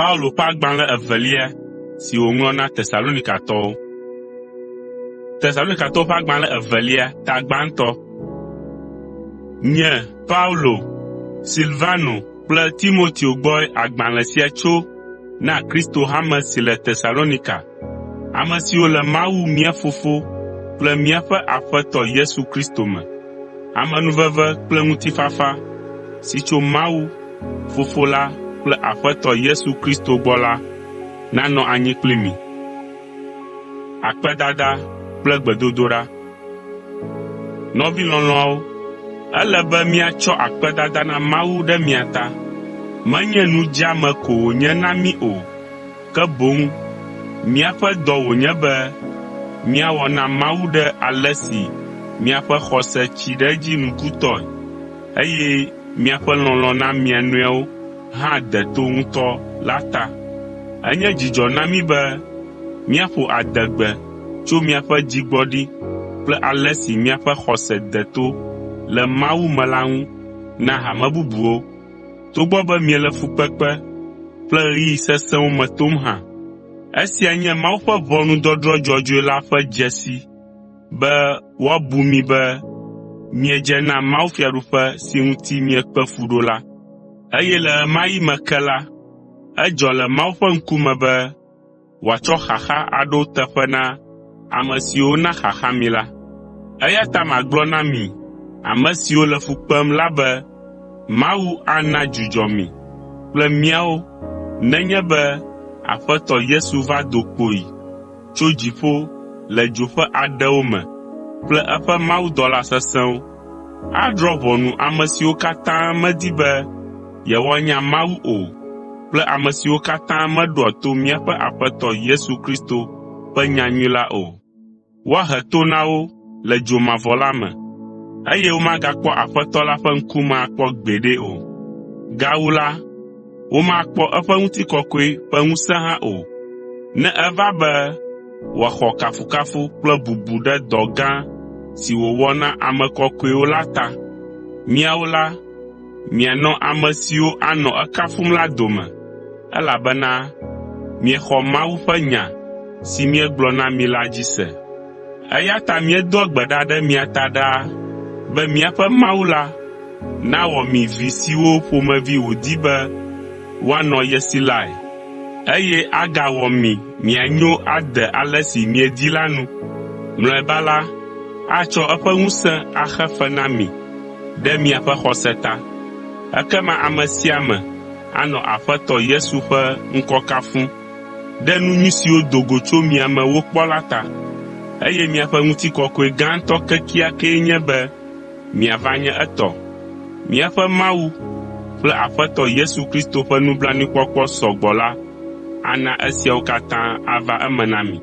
Paulo ƒe agbalẽ evelia si wòŋlɔ na Tesalonikatɔwo. Tesalonikatɔwo ƒe agbalẽ evelia ta gbãtɔ. Nye Paulo, Silvano kple Timoteo gbɔe agbalẽ sia tso na Kristo hame si le Tesalonika, ame siwo le Mawu mía Fofo kple míaƒe Aƒetɔ Yesu Kristo me. Amenuveve kple ŋutifafa si tso Mawu, Fofo la kple Aƒetɔ Yesu Kristo gbɔ la nanɔ anyi kpli mi. Akpedada kple gbedodoɖa. Nɔvi lɔlɔ̃awo, ele be míatsɔ akpedada na Mawu ɖe mia ta. Menye nu dzeame ko wònye na mí o, ke boŋ míaƒe dɔ wònye be míawɔ na Mawu ɖe ale si miaƒe xɔse tsi ɖe edzi nukutɔe, eye miaƒe lɔlɔ̃ na mia nɔewo hã de to ŋutɔ la ta. Enye dzidzɔ na mí be míaƒo adegbe tso miaƒe dzigbɔɖi kple ale si miaƒe xɔse de to le Mawu me la ŋu na hame bubuwo, togbɔ be miele fukpekpe kple ɣeyiɣi sesẽwo me tom hã. Esia nye Mawu ƒe ʋɔnudɔdrɔ̃ dzɔdzɔe la ƒe dzesi be woabu mi be miedze na mawufiaɖuƒe si ŋuti miekpe fu ɖo la. Eye le ɣe ma ɣi me ke la, edzɔ le Mawu ƒe ŋkume be wòatsɔ xaxa aɖo teƒe na ame siwo na xaxa mi la. Eya ta magblɔ na mi, ame siwo le fu kpem la be Mawu ana dzudzɔ mi kple míawo nenye be Aƒetɔ Yesu va do kpoyi tso dziƒo le dzo ƒe aɖewo me kple eƒe mawudɔla sesẽwo, adrɔ̃ ʋɔnu ame siwo katã medi be yewoanya Mawu o kple ame siwo katã meɖoa to míaƒe Aƒetɔ Yesu Kristo ƒe nyanyui la o. Woahe to na wo le dzomavɔ la me, eye womagakpɔ Aƒetɔ la ƒe ŋkume akpɔ gbeɖe o. Gawu la, womakpɔ eƒe ŋutikɔkɔe ƒe ŋusẽ hã o, ne eva be wòaxɔ kafukafu kple bubu ɖe dɔ gã si wòwɔ na ame kɔkɔewo la ta. Miawo la, mianɔ ame siwo anɔ ekafum la dome, elabena miexɔ Mawu ƒe nya si míegblɔ na mi la dzi se. Eya ta míedoa gbe ɖa ɖe mia ta ɖaa be míaƒe Mawu la nawɔ mi vi siwo ƒomevi wòdi be woanɔ ye si lae, eye agawɔ mi mianyo ade ale si miedi la nu. Mlɔeba la, atsɔ eƒe ŋusẽ axe fe na mi ɖe miaƒe xɔse ta. Ekema ame sia ame anɔ Aƒetɔ Yesu ƒe ŋkɔ kafum ɖe nu nyui siwo do go tso mia me wokpɔ la ta. Eye miaƒe ŋutikɔkɔe gãtɔ kekeakee nye be miava nye etɔ. Míaƒe Mawu kple Aƒetɔ Yesu Kristo ƒe nublanuikpɔkpɔ sɔgbɔ la ana esiawo katã ava eme na mi.